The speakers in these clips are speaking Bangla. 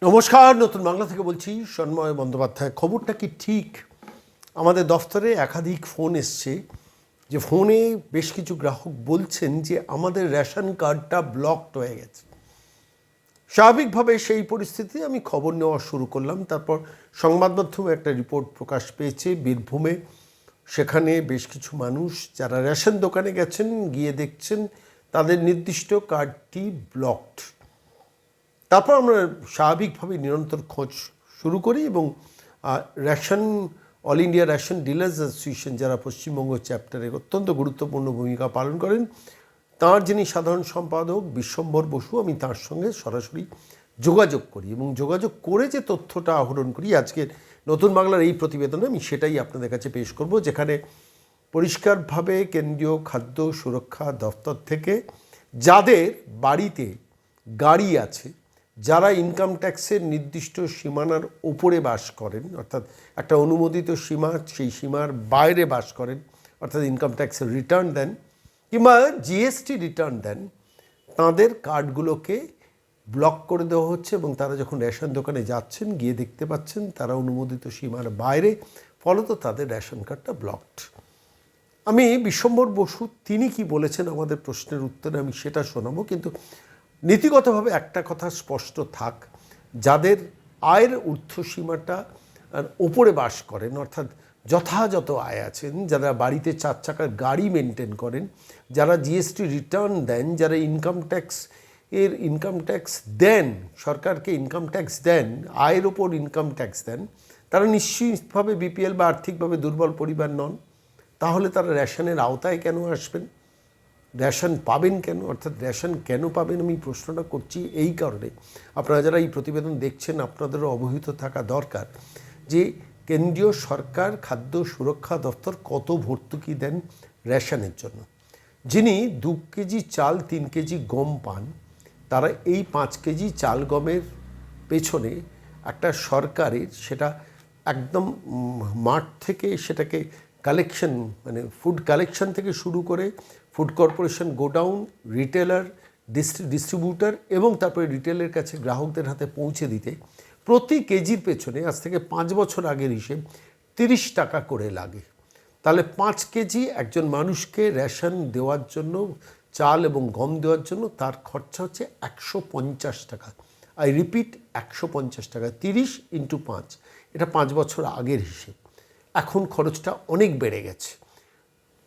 নমস্কার, নতুন বাংলা থেকে বলছি সন্ময় বন্দ্যোপাধ্যায়। খবরটা কি ঠিক? আমাদের দফতরে একাধিক ফোন এসছে, যে ফোনে বেশ কিছু গ্রাহক বলছেন যে আমাদের রেশন কার্ডটা ব্লকড হয়ে গেছে। স্বাভাবিকভাবে সেই পরিস্থিতিতে আমি খবর নেওয়া শুরু করলাম। তারপর সংবাদ মাধ্যমে একটা রিপোর্ট প্রকাশ পেয়েছে বীরভূমে। সেখানে বেশ কিছু মানুষ যারা রেশন দোকানে গেছেন, গিয়ে দেখছেন তাদের নির্দিষ্ট কার্ডটি ব্লকড। তারপর আমরা স্বাভাবিকভাবে নিরন্তর খোঁজ শুরু করি এবং ration all India ration dealers association, যারা পশ্চিমবঙ্গ চ্যাপ্টারে অত্যন্ত গুরুত্বপূর্ণ ভূমিকা পালন করেন, তাঁর যিনি সাধারণ সম্পাদক বিশ্বম্ভর বসু, আমি তার সঙ্গে সরাসরি যোগাযোগ করি এবং যোগাযোগ করে যে তথ্যটা আহরণ করি আজকের নতুন বাংলার এই প্রতিবেদনে আমি সেটাই আপনাদের কাছে পেশ করব, যেখানে পরিষ্কারভাবে কেন্দ্রীয় খাদ্য সুরক্ষা দফতর থেকে যাদের বাড়িতে গাড়ি আছে, যারা ইনকাম ট্যাক্সের নির্দিষ্ট সীমানার ওপরে বাস করেন, অর্থাৎ একটা অনুমোদিত সীমা, সেই সীমার বাইরে বাস করেন, অর্থাৎ ইনকাম ট্যাক্সের রিটার্ন দেন কিংবা জিএসটি রিটার্ন দেন, তাদের কার্ডগুলোকে ব্লক করে দেওয়া হচ্ছে এবং তারা যখন রেশন দোকানে যাচ্ছেন গিয়ে দেখতে পাচ্ছেন তারা অনুমোদিত সীমার বাইরে, ফলত তাদের রেশন কার্ডটা ব্লকড। আমি বিশ্বম্ভর বসু তিনি কি বলেছেন আমাদের প্রশ্নের উত্তরে আমি সেটা শোনাবো, কিন্তু নীতিগতভাবে একটা কথা স্পষ্ট থাক, যাদের আয়ের ঊর্ধ্বসীমাটা ওপরে বাস করেন, অর্থাৎ যথাযথ আয় আছেন, যারা বাড়িতে 4 চাকার গাড়ি মেনটেন করেন, যারা জিএসটি রিটার্ন দেন, যারা ইনকাম ট্যাক্স দেন, সরকারকে ইনকাম ট্যাক্স দেন, আয়ের ওপর ইনকাম ট্যাক্স দেন, তারা নিশ্চিতভাবে বিপিএল বা আর্থিকভাবে দুর্বল পরিবার নন। তাহলে তারা রেশনের আওতায় কেন আসবেন? রেশন পাবেন কেন? অর্থাৎ রেশন কেন পাবেন? আমি প্রশ্নটা করছি এই কারণে, আপনারা যারা এই প্রতিবেদন দেখছেন আপনাদেরও অবহিত থাকা দরকার যে কেন্দ্রীয় সরকার খাদ্য সুরক্ষা দপ্তর কত ভর্তুকি দেন রেশনের জন্য। যিনি 2 কেজি চাল 3 কেজি গম পান, তারা এই 5 কেজি চাল গমের পেছনে একটা সরকারের, সেটা একদম মাঠ থেকে সেটাকে কালেকশন, মানে ফুড কালেকশন থেকে শুরু করে food corporation, godown, retailer, distributor এবং তারপরে রিটেলের কাছে গ্রাহকদের হাতে পৌঁছে দিতে প্রতি কেজির পেছনে আজ থেকে 5 বছর আগের হিসেব 30 টাকা করে লাগে। তাহলে 5 কেজি একজন মানুষকে রেশন দেওয়ার জন্য, চাল এবং গম দেওয়ার জন্য তার খরচা হচ্ছে 150 টাকা। আই রিপিট, 150 টাকা। 30 × 5, এটা 5 বছর আগের হিসেব। এখন খরচটা অনেক বেড়ে গেছে।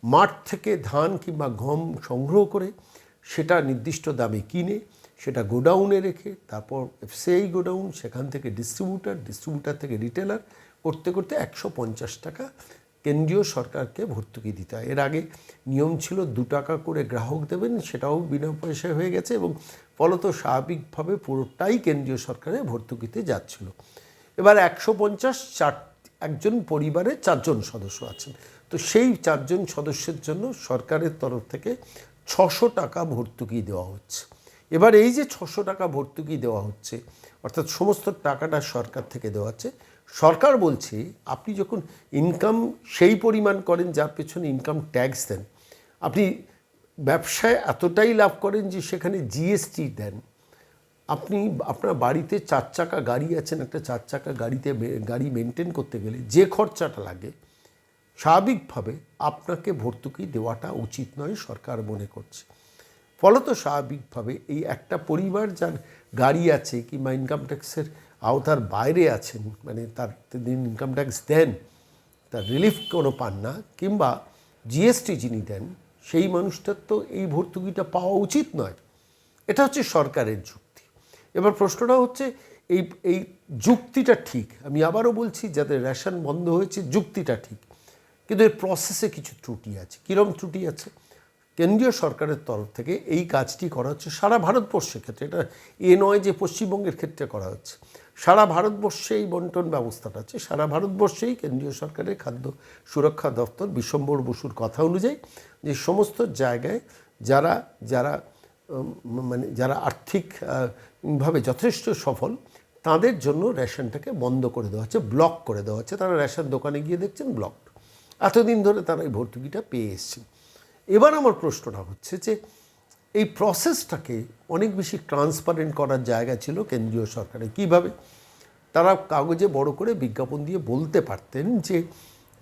মাঠ থেকে ধান কিংবা গম সংগ্রহ করে সেটা নির্দিষ্ট দামে কিনে সেটা গোডাউনে রেখে, তারপর এফসিআই গোডাউন, সেখান থেকে ডিস্ট্রিবিউটার থেকে রিটেলার করতে করতে 150 টাকা কেন্দ্রীয় সরকারকে ভর্তুকি দিতে হয়। এর আগে নিয়ম ছিল 2 টাকা করে গ্রাহক দেবেন, সেটাও বিনা পয়সায় হয়ে গেছে এবং ফলত স্বাভাবিকভাবে পুরোটাই কেন্দ্রীয় সরকারের ভর্তুকিতে যাচ্ছিল। এবার 150, একজন পরিবারে 4 জন সদস্য আছেন, তো সেই 4 জন সদস্যের জন্য সরকারের তরফ থেকে 600 টাকা ভর্তুকি দেওয়া হচ্ছে। এবার এই যে 600 টাকা ভর্তুকি দেওয়া হচ্ছে, অর্থাৎ সমস্ত টাকাটা সরকার থেকে দেওয়া হচ্ছে। সরকার বলছে আপনি যখন ইনকাম সেই পরিমাণ করেন যার পেছনে ইনকাম ট্যাক্স দেন, আপনি ব্যবসায় এতটাই লাভ করেন যে সেখানে জিএসটি দেন, আপনি আপনার বাড়িতে 4 চাকা গাড়ি আছেন, একটা 4 চাকা গাড়ি মেনটেন করতে গেলে যে খরচাটা লাগে, স্বাভাবিকভাবে আপনাকে ভর্তুকি দেওয়াটা উচিত নয় সরকার মনে করছে। ফলত স্বাভাবিকভাবে এই একটা পরিবার যার গাড়ি আছে কিংবা ইনকাম ট্যাক্সের আওতার বাইরে আছেন, মানে তার ইনকাম ট্যাক্স দেন, তার রিলিফ কোনো পান না, কিংবা জিএসটি যিনি দেন সেই মানুষটার তো এই ভর্তুকিটা পাওয়া উচিত নয়। এটা হচ্ছে সরকারের যুক্তি। এবার প্রশ্নটা হচ্ছে এই যুক্তিটা ঠিক, আমি আবারও বলছি, যাদের রেশন বন্ধ হয়েছে যুক্তিটা ঠিক, কিন্তু এর প্রসেসে কিছু ত্রুটি আছে। কীরকম ত্রুটি আছে? কেন্দ্রীয় সরকারের তরফ থেকে এই কাজটি করা হচ্ছে সারা ভারতবর্ষের ক্ষেত্রে, এটা নয় যে পশ্চিমবঙ্গের ক্ষেত্রে করা হচ্ছে, সারা ভারতবর্ষে এই বন্টন ব্যবস্থাটা আছে। সারা ভারতবর্ষেই কেন্দ্রীয় সরকারের খাদ্য সুরক্ষা দপ্তর বিশ্বম্ভর বসুর কথা অনুযায়ী যে সমস্ত জায়গায় যারা আর্থিকভাবে যথেষ্ট সফল, তাদের জন্য রেশনটাকে বন্ধ করে দেওয়া হচ্ছে, ব্লক করে দেওয়া হচ্ছে। তারা রেশন দোকানে গিয়ে দেখছেন ব্লকড। এতদিন ধরে তারা এই ভর্তুকিটা পেয়ে এসছেন। এবার আমার প্রশ্নটা হচ্ছে যে এই প্রসেসটাকে অনেক বেশি ট্রান্সপারেন্ট করার জায়গা ছিল কেন্দ্রীয় সরকারের। কীভাবে? তারা কাগজে বড় করে বিজ্ঞাপন দিয়ে বলতে পারতেন যে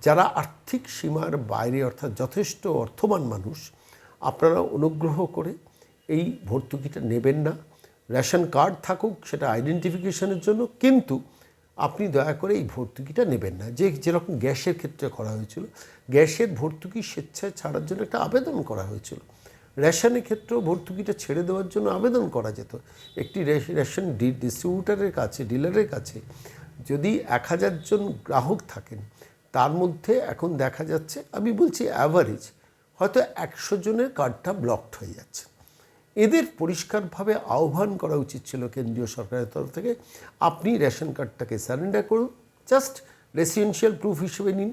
যারা আর্থিক সীমার বাইরে অর্থাৎ যথেষ্ট অর্থবান মানুষ, আপনারা অনুগ্রহ করে এই ভর্তুকিটা নেবেন না। রেশন কার্ড থাকুক সেটা আইডেন্টিফিকেশনের জন্য, কিন্তু আপনি দয়া করে এই ভর্তুকিটা নেবেন না। যেরকম গ্যাসের ক্ষেত্রে করা হয়েছিল, গ্যাসের ভর্তুকি স্বেচ্ছায় ছাড়ার জন্য একটা আবেদন করা হয়েছিল। রেশনের ক্ষেত্রেও ভর্তুকিটা ছেড়ে দেওয়ার জন্য আবেদন করা যেত। একটি রেশন ডিস্ট্রিবিউটারের কাছে, ডিলারের কাছে যদি 1000 জন গ্রাহক থাকেন, তার মধ্যে এখন দেখা যাচ্ছে, আমি বলছি অ্যাভারেজ, হয়তো 100 জনের কার্ডটা ব্লকড হয়ে যাচ্ছে। এদের পরিষ্কারভাবে আহ্বান করা উচিত ছিল কেন্দ্রীয় সরকারের তরফ থেকে, আপনি রেশন কার্ডটাকে সারেন্ডার করুন, জাস্ট রেসিডেন্সিয়াল প্রুফ হিসেবে নিন,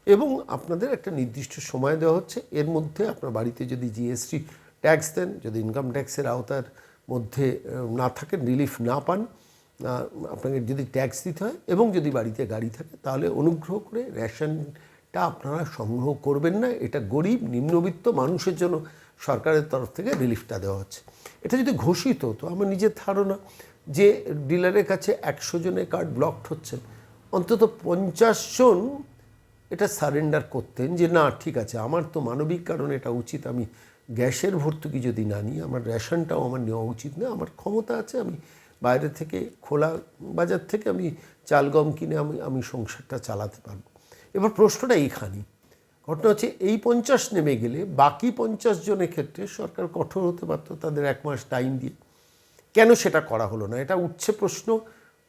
এবং আপনাদের একটা নির্দিষ্ট সময় দেওয়া হচ্ছে, এর মধ্যে আপনার বাড়িতে যদি জিএসটি ট্যাক্স দেন, যদি ইনকাম ট্যাক্সের আওতার মধ্যে না থাকেন, রিলিফ না পান, আপনাকে যদি ট্যাক্স দিতে হয়, এবং যদি বাড়িতে গাড়ি থাকে, তাহলে অনুগ্রহ করে রেশনটা আপনারা সংগ্রহ করবেন না। এটা গরিব নিম্নবিত্ত মানুষের জন্য সরকারের তরফ থেকে রিলিফটা দেওয়া হচ্ছে। এটা যদি ঘোষিত হতো, আমার নিজের ধারণা যে ডিলারের কাছে 100 জনের কার্ড ব্লকড হচ্ছে, অন্তত 50 জন এটা সারেন্ডার করতেন যে না ঠিক আছে, আমার তো মানবিক কারণে এটা উচিত, আমি গ্যাসের ভর্তুকি যদি না নিই, আমার রেশনটাও আমার নেওয়া উচিত না, আমার ক্ষমতা আছে, আমি বাইরে থেকে খোলা বাজার থেকে আমি চাল গম কিনে আমি সংসারটা চালাতে পারবো। এবার প্রশ্নটা এইখানেই, ঘটনা হচ্ছে এই 50 নেমে গেলে বাকি 50 জনের ক্ষেত্রে সরকার কঠোর হতে পারত তাদের 1 মাস টাইম দিয়ে। কেন সেটা করা হলো না? এটা উঠছে প্রশ্ন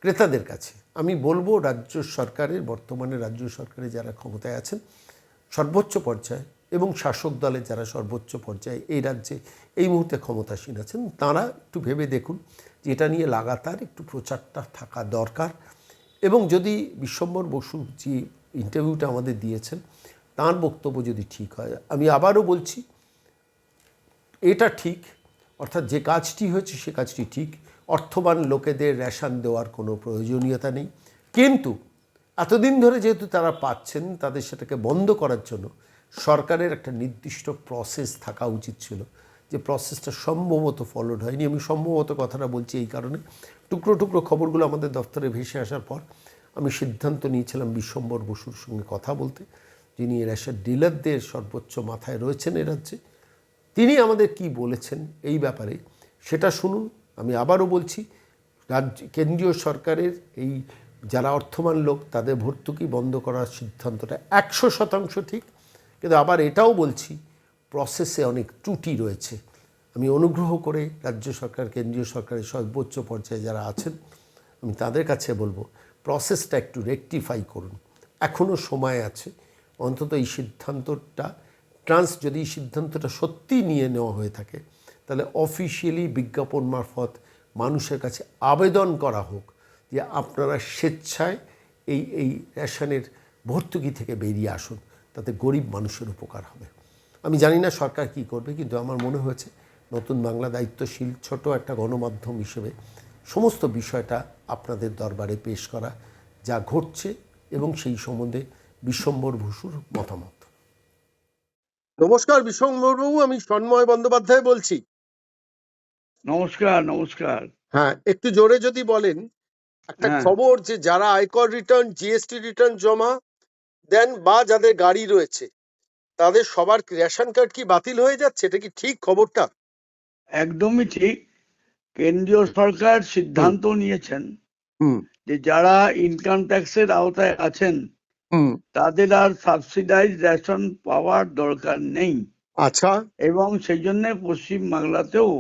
ক্রেতাদের কাছে। আমি বলবো রাজ্য সরকারের, বর্তমানে রাজ্য সরকারে যারা ক্ষমতায় আছেন সর্বোচ্চ পর্যায়ে, এবং শাসক দলের যারা সর্বোচ্চ পর্যায়ে এই রাজ্যে এই মুহূর্তে ক্ষমতাসীন আছেন, তারা একটু ভেবে দেখুন যে এটা নিয়ে লাগাতার একটু প্রচারটা থাকা দরকার। এবং যদি বিশ্বম্বর বসু যে ইন্টারভিউটা আমাদের দিয়েছেন, তার বক্তব্য যদি ঠিক হয়, আমি আবারও বলছি এটা ঠিক, অর্থাৎ যে কাজটি হয়েছে সে কাজটি ঠিক, অর্থবান লোকেদের রেশন দেওয়ার কোনো প্রয়োজনীয়তা নেই, কিন্তু এতদিন ধরে যেহেতু তারা পাচ্ছেন, তাদের সেটাকে বন্ধ করার জন্য সরকারের একটা নির্দিষ্ট প্রসেস থাকা উচিত ছিল, যে প্রসেসটা সম্ভবত ফলোড হয়নি। আমি সম্ভবত কথাটা বলছি এই কারণে, টুকরো টুকরো খবরগুলো আমাদের দফতরে ভেসে আসার পর আমি সিদ্ধান্ত নিয়েছিলাম বিশ্বম্বর বসুর সঙ্গে কথা বলতে, যিনি রেশন ডিলারদের সর্বোচ্চ মাথায় রয়েছেন এ রাজ্যে। তিনি আমাদের কি বলেছেন এই ব্যাপারে সেটা শুনুন। আমি আবারও বলছি, কেন্দ্রীয় সরকারের এই যারা অর্থবান লোক তাদের ভর্তুকি বন্ধ করার সিদ্ধান্তটা 100% ঠিক, কিন্তু আবার এটাও বলছি প্রসেসে অনেক ত্রুটি রয়েছে। আমি অনুগ্রহ করে রাজ্য সরকার, কেন্দ্রীয় সরকারের সর্বোচ্চ পর্যায়ে যারা আছেন, আমি তাদের কাছে বলবো প্রসেসটা একটু রেকটিফাই করুন, এখনও সময় আছে। অন্তত এই সিদ্ধান্তটা যদি এই সিদ্ধান্তটা সত্যিই নিয়ে নেওয়া হয়ে থাকে, তাহলে অফিসিয়ালি বিজ্ঞাপন মারফত মানুষের কাছে আবেদন করা হোক যে আপনারা স্বেচ্ছায় এই রেশনের ভর্তুকি থেকে বেরিয়ে আসুন, তাতে গরিব মানুষের উপকার হবে। আমি জানি না সরকার কি করবে, কিন্তু আমার মনে হয়েছে নতুন বাংলা দায়িত্বশীল ছোট একটা গণমাধ্যম হিসেবে সমস্ত বিষয়টা আপনাদের দরবারে পেশ করা, যা ঘটছে এবং সেই সম্বন্ধে বিশ্বম্বর বসুর মতামত। নমস্কার বিশ্বম্বরবাবু, আমি সন্ময় বন্দ্যোপাধ্যায় বলছি। নমস্কার। নমস্কার। হ্যাঁ, একটু জোরে যদি বলেন। একটা খবর যে যারা আয়কর রিটার্ন, জিএসটি রিটার্ন জমা দেন বা যাদের গাড়ি রয়েছে, তাদের সবার রেশন কার্ড কি বাতিল হয়ে যাচ্ছে? এটা কি ঠিক খবরটা? একদমই ঠিক। কেন্দ্রীয় সরকার সিদ্ধান্ত নিয়েছেন যে যারা ইনকাম ট্যাক্সের আওতায় আছেন তাদের আর সাবসিডাইজ রেশন পাওয়ার দরকার নেই। আচ্ছা। এবং সেই জন্য পশ্চিম বাংলাতেও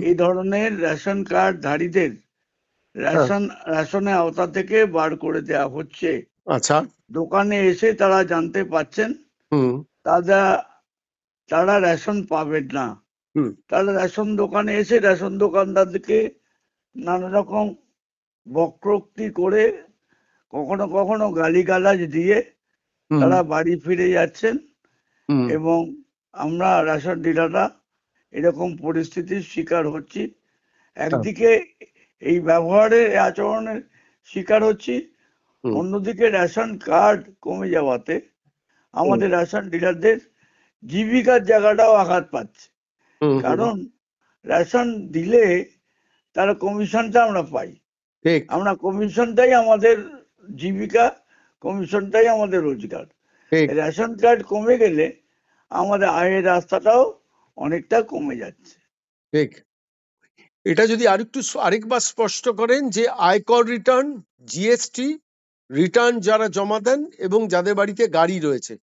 এই ধরনের রেশন কার্ড ধারীদের রেশনের আওতা থেকে বার করে দেওয়া হচ্ছে। আচ্ছা। দোকানে এসে তারা জানতে পাচ্ছেন তারা রেশন পাবেন না। তাহলে রেশন দোকানে এসে রেশন দোকানদারকে নানা রকম বক্রোক্তি করে, কখনো কখনো গালিগালাজ দিয়ে তারা বাড়ি ফিরে যাচ্ছেন। এবং আমরা রেশন ডিলাররা এরকম পরিস্থিতির শিকার হচ্ছি। একদিকে এই ব্যবহারের আচরণের শিকার হচ্ছি, অন্যদিকে রেশন কার্ড কমে যাওয়াতে আমাদের রেশন ডিলারদের জীবিকার জায়গাটাও আঘাত পাচ্ছে। কারণ রেশন দিলে তার কমিশনটা আমরা পাই, ঠিক আমরা কমিশনটাই আমাদের জীবিকা, কমিশনটাই আমাদের রোজগার। ঠিক রেশন কার্ড কমে গেলে আমাদের আয়ের রাস্তাটাও অনেকটা কমে যাচ্ছে। ঠিক। এটা যদি আরেকবার স্পষ্ট করেন যে আয়কর রিটার্ন, জিএসটি রিটার্ন যারা জমা দেন এবং যাদের বাড়িতে গাড়ি রয়েছে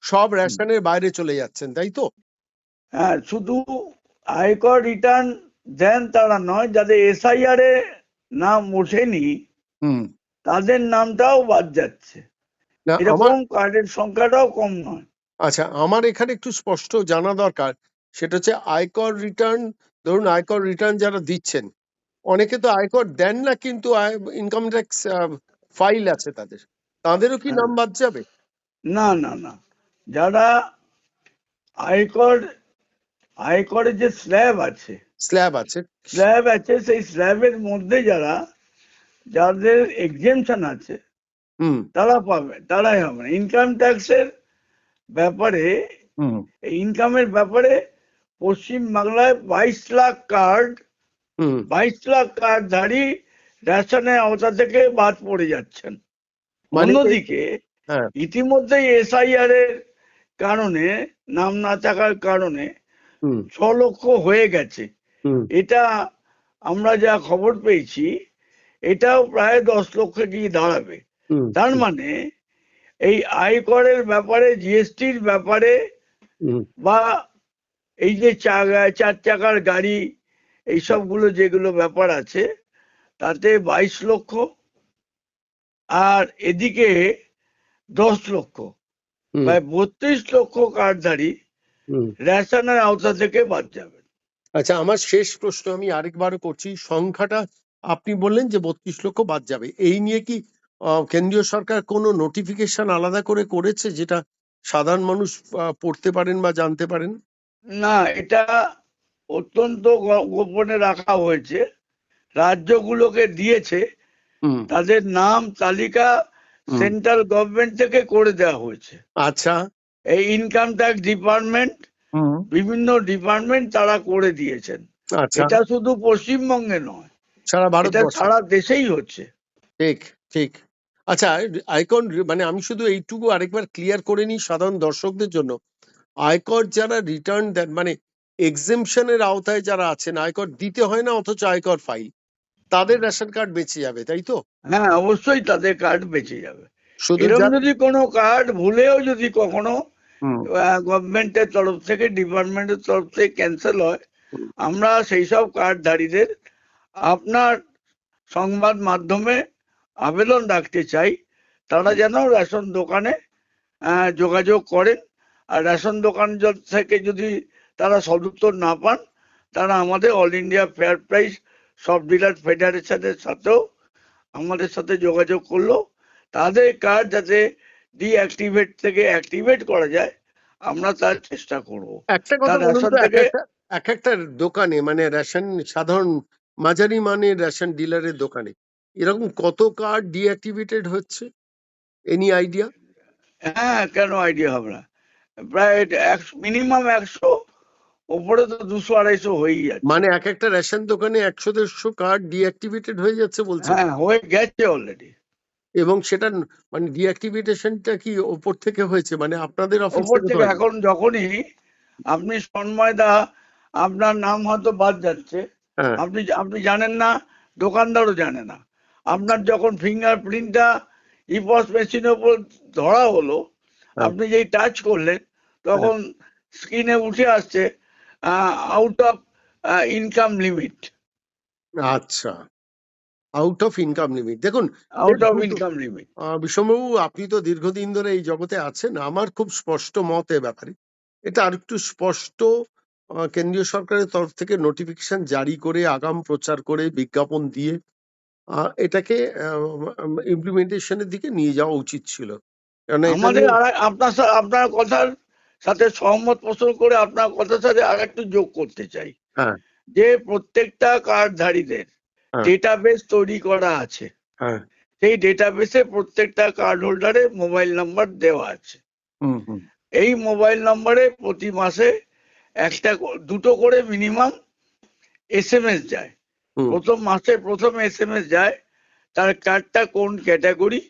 সব রেশনের বাইরে চলে যাচ্ছেন, তাই তো? হ্যাঁ, শুধু আয়কর রিটার্ন দেন তারা নয়, যাদের এসআইআর এ নাম ওঠেনি তাদের নামটাও বাদ যাচ্ছে। না এরকম কার্ডের সংখ্যাটাও কম নয়। আচ্ছা, আমার এখানে একটু স্পষ্ট জানা দরকার, সেটা হচ্ছে আয়কর রিটার্ন, ধরুন আয়কর রিটার্ন যারা দিচ্ছেন, অনেকে তো আয়কর দেন না কিন্তু ইনকাম ট্যাক্স ফাইল আছে তাদেরও কি নাম বাদ যাবে? না না না, যারা আয়করের যে স্ল্যাব আছে সেই স্ল্যাবের মধ্যে যাদের এক্সেমশন আছে তারা পাবে, তারাই হবে। ইনকাম ট্যাক্সের ব্যাপারে, ইনকামের ব্যাপারে পশ্চিম বাংলায় 22 লাখ কার্ডধারী রেশনের আওতা থেকে বাদ পড়ে যাচ্ছেন। অন্যদিকে ইতিমধ্যে এসআইআর এর কারণে, নাম না থাকার কারণে 6 লক্ষ হয়ে গেছে। এটা আমরা যা খবর পেয়েছি, এটাও প্রায় 10 লক্ষ গিয়ে দাঁড়াবে। তার মানে এই আয়করের ব্যাপারে, জিএসটির ব্যাপারে, বা এই যে 4 চাকার গাড়ি, এইসবগুলো যেগুলো ব্যাপার আছে, তাতে 22 লক্ষ, আর এদিকে 10 লক্ষ, প্রায় 32 লক্ষ কার্ডধারী রেশনের আওতা থেকে বাদ যাবে। আচ্ছা, আমার শেষ প্রশ্ন আমি আরেকবারও করছি, সংখ্যাটা আপনি বললেন যে 32 লক্ষ বাদ যাবে, এই নিয়ে কি কেন্দ্রীয় সরকার কোনো নোটিফিকেশন আলাদা করেছে যেটা সাধারণ মানুষ পড়তে পারেন বা জানতে পারেন? না, এটা অত্যন্ত গোপনে রাখা হয়েছে। রাজ্যগুলোকে দিয়েছে, তাদের নাম তালিকা সেন্ট্রাল গভর্নমেন্ট থেকে করে দেওয়া হয়েছে। আচ্ছা, এই ইনকাম ট্যাক্স ডিপার্টমেন্ট, বিভিন্ন ডিপার্টমেন্ট তারা করে দিয়েছেন। এটা শুধু পশ্চিমবঙ্গে নয়, সারা ভারত, সারা দেশেই হচ্ছে। ঠিক ঠিক। আচ্ছা, আয়কর মানে আমি শুধু এইটুকু আরেকবার ক্লিয়ার করে নিই সাধারণ দর্শকদের জন্য, আয়কর যারা রিটার্ন দেন, মানে এক্সেমশনের আওতায় যারা আছেন, আয়কর দিতে হয় না অথচ আয়কর ফাইল, তাদের রেশন কার্ড বেঁচে যাবে, তাই তো? হ্যাঁ, অবশ্যই তাদের কার্ড বেঁচে যাবে। এরকম যদি কোনো কার্ড ভুলেও যদি কখনো গভর্নমেন্টের তরফ থেকে, ডিপার্টমেন্টের তরফ থেকে ক্যান্সেল হয়, আমরা সেই সব কার্ডধারীদের আপনার সংবাদ মাধ্যমে আবেদন রাখতে চাই, তারা যেন রেশন দোকানে যোগাযোগ করেন। আর রেশন দোকান থেকে যদি তারা সদুত্তর না পান, তারা আমাদের অল ইন্ডিয়া ফেয়ার প্রাইস সব ডিলার ফেডারেশনের সাথেও আমাদের সাথে যোগাযোগ করলো, তাদের কার্ড যাতে ডিঅ্যাক্টিভেট থেকে অ্যাক্টিভেট করা যায় আমরা তার চেষ্টা করব। একটা কথা বলুন তো, এক একটা দোকানে, মানে রেশন, সাধারণ মাঝারি মানের রেশন ডিলারের দোকানে এরকম কত কার্ড ডিঅ্যাক্টিভেটেড হচ্ছে? Any idea? হ্যাঁ, কেন আইডিয়া হবে না, প্রায় মিনিমাম 100, ওপরে তো 200-250 হয়েই যাচ্ছে। মানে এক একটা রেশন দোকানে 100-150 কার্ড ডিঅ্যাক্টিভেটেড হয়ে যাচ্ছে বলছে? হ্যাঁ, হয়ে গেছে অলরেডি। এবং সেটা মানে ডিঅ্যাক্টিভেশনটা কি ওপর থেকে হয়েছে, মানে আপনাদের অফিস ওপর থেকে? থেকে? এখন যখনই আপনি সন্ময়দা, আপনার নাম হয়তো বাদ যাচ্ছে, আপনি জানেন না, দোকানদারও জানে না, আপনার যখন ফিঙ্গারপ্রিন্টটা ইপস মেশিনের উপর ধরা হলো, আপনি যেই টাচ করলেন, তখন স্ক্রিনে উঠে আসছে আউট অফ ইনকাম লিমিট। আচ্ছা, আউট অফ ইনকাম লিমিট। দেখুন, আউট অফ ইনকাম লিমিট। বিশ্ববাবু, আপনি তো দীর্ঘদিন ধরে এই জগতে আছেন, আমার খুব স্পষ্ট মত এ ব্যাপারে, এটা আরেকটু স্পষ্ট কেন্দ্রীয় সরকারের তরফ থেকে নোটিফিকেশন জারি করে, আগাম প্রচার করে, বিজ্ঞাপন দিয়ে এটাকে ইমপ্লিমেন্টেশনের দিকে নিয়ে যাওয়া উচিত ছিল। আমাদের আপনার কথার সাথে সহমত পোষণ করে আপনার কথার সাথে আর একটু যোগ করতে চাই, যে প্রত্যেকটা কার্ডধারীদের ডেটাবেস তৈরি করা আছে, সেই ডেটাবেসে প্রত্যেকটা কার্ড হোল্ডারের মোবাইল নাম্বার দেওয়া আছে। এই মোবাইল নাম্বারে প্রতি মাসে দুটো করে মিনিমাম SMS যায়। প্রথম মাসের প্রথম SMS যায়, তার কার্ডটা কোন ক্যাটাগরি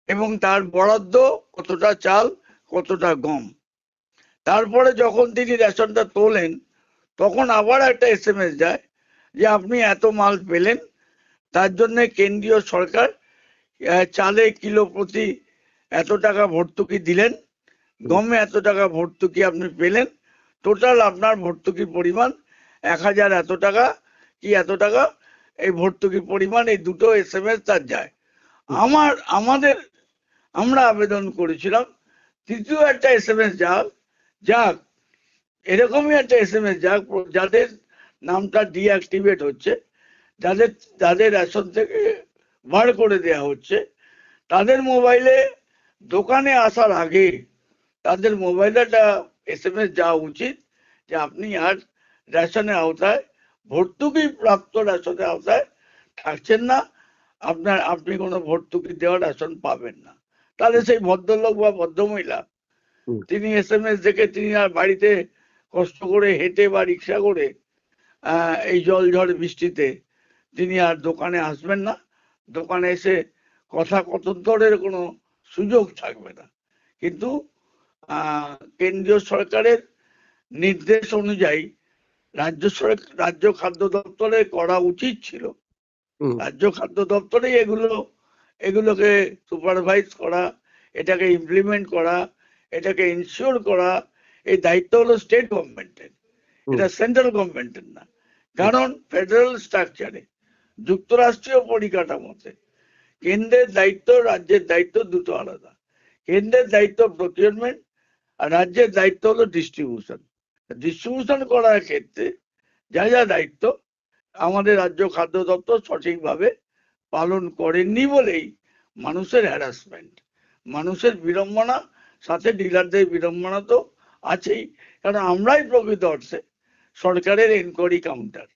এবং তার বরাদ্দ কতটা চাল, কতটা গম। তারপরে যখন তিনি রেশনটা তোলেন তখন আবার একটা SMS যায় যে আপনি এত মাল পেলেন, তার জন্য কেন্দ্রীয় সরকার চালে কিলো প্রতি এত টাকা ভর্তুকি দিলেন, গমে এত টাকা ভর্তুকি আপনি পেলেন, টোটাল আপনার ভর্তুকির পরিমাণ 1000 এত টাকা কি এত টাকা, এই ভর্তুকির পরিমাণ, এই দুটো SMS তার যায়। আমরা আবেদন করেছিলাম তৃতীয় একটা SMS যাক এরকমই একটা SMS যাক যাদের নামটা ডিঅ্যাক্টিভেট হচ্ছে, যাদের রেশন থেকে বার করে দেয়া হচ্ছে, তাদের মোবাইলে দোকানে আসার আগে তাদের মোবাইলে একটা SMS যাওয়া উচিত যে আপনি আর রেশনের আওতায়, ভর্তুকি প্রাপ্ত রেশনের আওতায় থাকছেন না, আপনি কোনো ভর্তুকি দেওয়া রেশন পাবেন না। তাহলে সেই ভদ্রলোক বা ভদ্রমহিলা তিনি SMS দেখে তিনি আর বাড়িতে কষ্ট করে হেঁটে বা রিক্সা করে এই জল ঝড় বৃষ্টিতে তিনি আর দোকানে আসবেন না, দোকানে এসে কথা কথোত্তরের কোনো সুযোগ থাকবে না। কিন্তু কেন্দ্রীয় সরকারের নির্দেশ অনুযায়ী রাজ্য খাদ্য দপ্তরে করা উচিত ছিল, রাজ্য খাদ্য দপ্তরে এগুলোকে সুপারভাইজ করা, এটাকে ইমপ্লিমেন্ট করা, এটাকে ইনশিওর করা, এই দায়িত্ব হলো স্টেট গভর্নমেন্টের, এটা সেন্ট্রাল গভর্নমেন্টের না। কারণ ফেডারেল স্ট্রাকচারে, যুক্তরাষ্ট্রীয় পরিকাঠামোতে কেন্দ্রের দায়িত্ব রাজ্যের দায়িত্ব দুটো আলাদা। কেন্দ্রের দায়িত্ব প্রকিউরমেন্ট আর রাজ্যের দায়িত্ব হলো ডিস্ট্রিবিউশন করার ক্ষেত্রে যা যা দায়িত্ব আমাদের রাজ্য খাদ্য দপ্তর সঠিকভাবে পালন করেননি বলেই মানুষের হ্যারাসমেন্ট, মানুষের বিড়ম্বনা, সাথে ডিলারদের বিড়ম্বনা তো আছেই, কারণ আমরাই প্রকৃত অর্থে সরকারের এনকোয়ারি কাউন্টার।